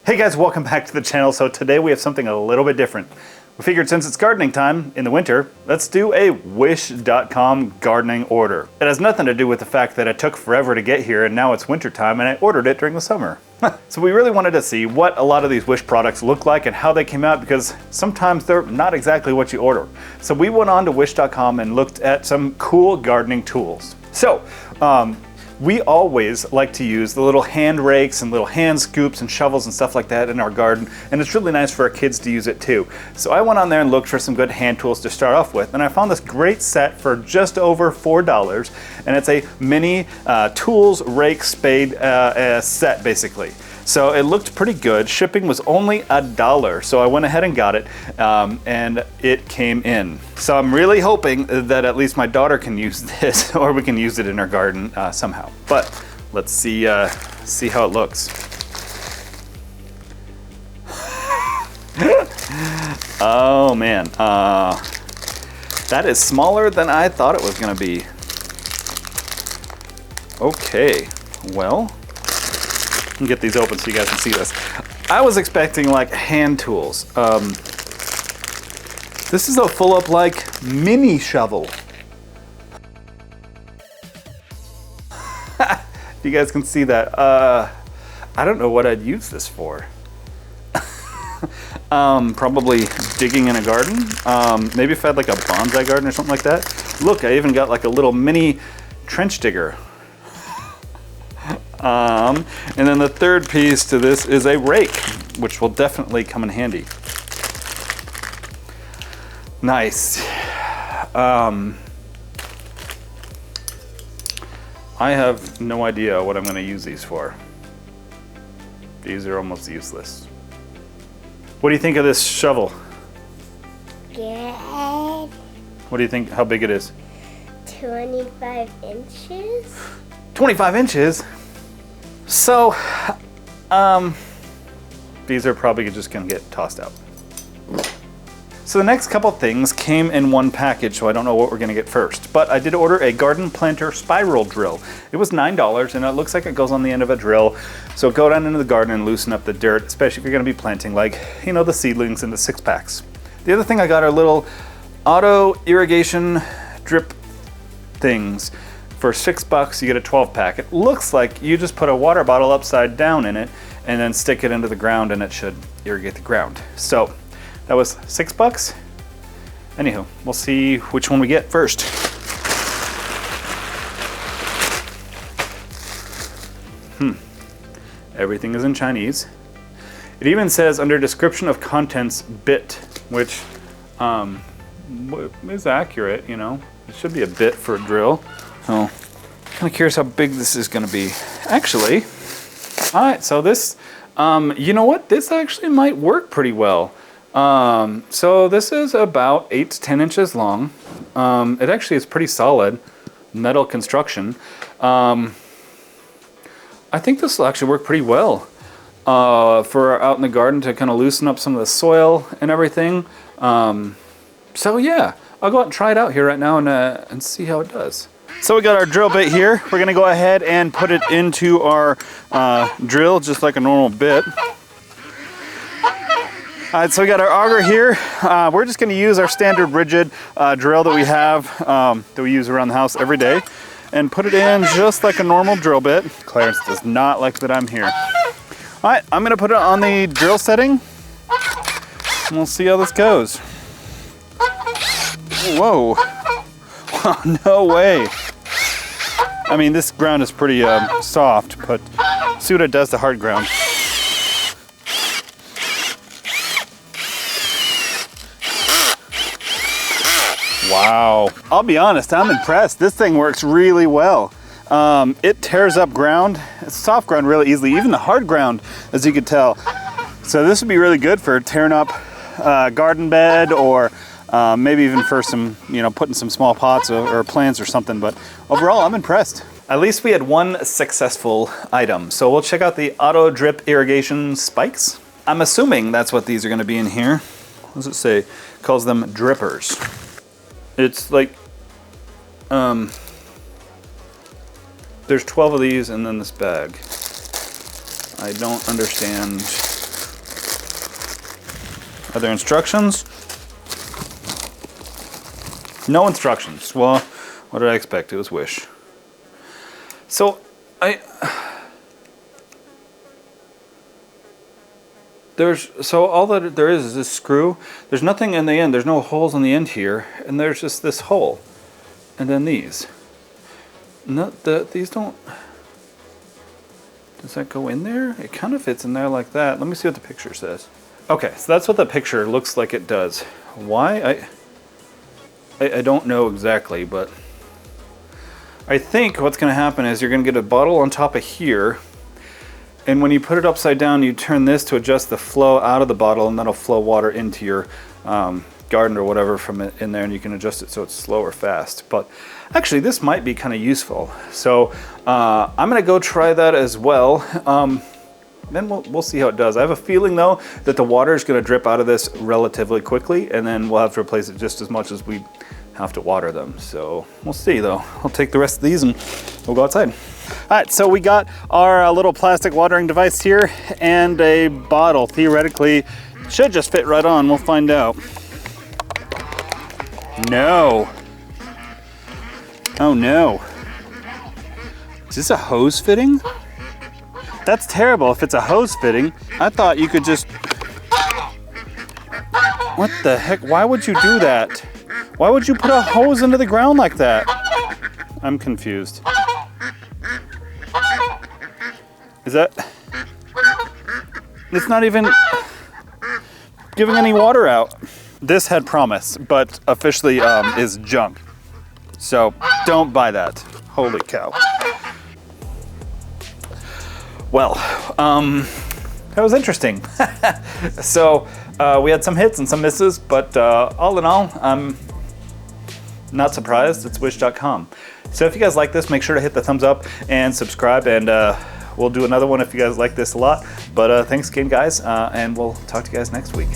Hey guys, welcome back to the channel. So today we have something a little bit different. We figured since it's gardening time in the winter, let's do a Wish.com gardening order. It has nothing to do with the fact that it took forever to get here and now it's winter time and I ordered it during the summer. So we really wanted to see what a lot of these Wish products look like and how they came out, because sometimes they're not exactly what you order. So we went on to Wish.com and looked at some cool gardening tools. So, we always like to use the little hand rakes and little hand scoops and shovels and stuff like that in our garden, and it's really nice for our kids to use it too. So I went on there and looked for some good hand tools to start off with, and I found this great set for just over $4, and it's a mini tools, rake, spade set basically. So it looked pretty good. Shipping was only $1, so I went ahead and got it, and it came in. So I'm really hoping that at least my daughter can use this, or we can use it in our garden somehow. But let's see how it looks. Oh man, that is smaller than I thought it was gonna be. Okay, well, get these open so you guys can see this. I was expecting like hand tools. This is a full up like mini shovel. You guys can see that. I don't know what I'd use this for. Probably digging in a garden. Maybe if I had like a bonsai garden or something like that. Look, I even got like a little mini trench digger. And then the third piece to this is a rake, which will definitely come in handy. Nice. I have no idea what I'm going to use these for. These are almost useless. What do you think of this shovel? Good. What do you think, how big it is? 25 inches. 25 inches? So, these are probably just gonna get tossed out. So the next couple things came in one package, so I don't know what we're gonna get first. But I did order a garden planter spiral drill. It was $9, and it looks like it goes on the end of a drill. So go down into the garden and loosen up the dirt, especially if you're gonna be planting, like, you know, the seedlings in the 6-packs. The other thing I got are little auto irrigation drip things. For $6, you get a 12-pack. It looks like you just put a water bottle upside down in it and then stick it into the ground and it should irrigate the ground. So that was $6. Anywho, we'll see which one we get first. Everything is in Chinese. It even says under description of contents bit, which is accurate, you know. It should be a bit for a drill. So, kind of curious how big this is going to be. Actually, all right, so this, you know what? This actually might work pretty well. So this is about 8 to 10 inches long. It actually is pretty solid metal construction. I think this will actually work pretty well for out in the garden to kind of loosen up some of the soil and everything. So yeah, I'll go out and try it out here right now and see how it does. So we got our drill bit here. We're gonna go ahead and put it into our drill just like a normal bit. All right, so we got our auger here. We're just gonna use our standard rigid drill that we have, that we use around the house every day, and put it in just like a normal drill bit. Clarence does not like that I'm here. All right, I'm gonna put it on the drill setting, and we'll see how this goes. Whoa. No way. I mean, this ground is pretty soft, but see what it does to hard ground. Wow. I'll be honest, I'm impressed. This thing works really well. It tears up ground, soft ground really easily, even the hard ground, as you could tell. So this would be really good for tearing up garden bed, or maybe even for some, you know, putting some small pots or plants or something. But overall, I'm impressed. At least we had one successful item. So we'll check out the auto drip irrigation spikes. I'm assuming that's what these are gonna be in here. What does it say? It calls them drippers. It's like, there's 12 of these and then this bag. I don't understand Are there instructions? No instructions. Well, what did I expect? It was Wish. So, all that there is this screw. There's nothing in the end. There's no holes on the end here, and there's just this hole, and then these. These don't. Does that go in there? It kind of fits in there like that. Let me see what the picture says. Okay, so that's what the picture looks like it does. Why? I don't know exactly, but I think what's going to happen is you're going to get a bottle on top of here. And when you put it upside down, you turn this to adjust the flow out of the bottle, and that'll flow water into your garden or whatever from it in there, and you can adjust it so it's slow or fast. But actually, this might be kind of useful. So I'm gonna go try that as well. Then we'll see how it does. I have a feeling though that the water is gonna drip out of this relatively quickly, and then we'll have to replace it just as much as we have to water them. So we'll see though. I'll take the rest of these and we'll go outside. All right, so we got our little plastic watering device here and a bottle. Theoretically, should just fit right on. We'll find out. No. Oh no. Is this a hose fitting? That's terrible if it's a hose fitting. I thought you could just... What the heck? Why would you do that? Why would you put a hose into the ground like that? I'm confused. Is that... It's not even giving any water out. This had promise, but officially is junk. So don't buy that. Holy cow. Well, that was interesting. So we had some hits and some misses, but all in all, I'm not surprised. It's Wish.com. So if you guys like this, make sure to hit the thumbs up and subscribe, and we'll do another one if you guys like this a lot. But thanks again, guys, and we'll talk to you guys next week.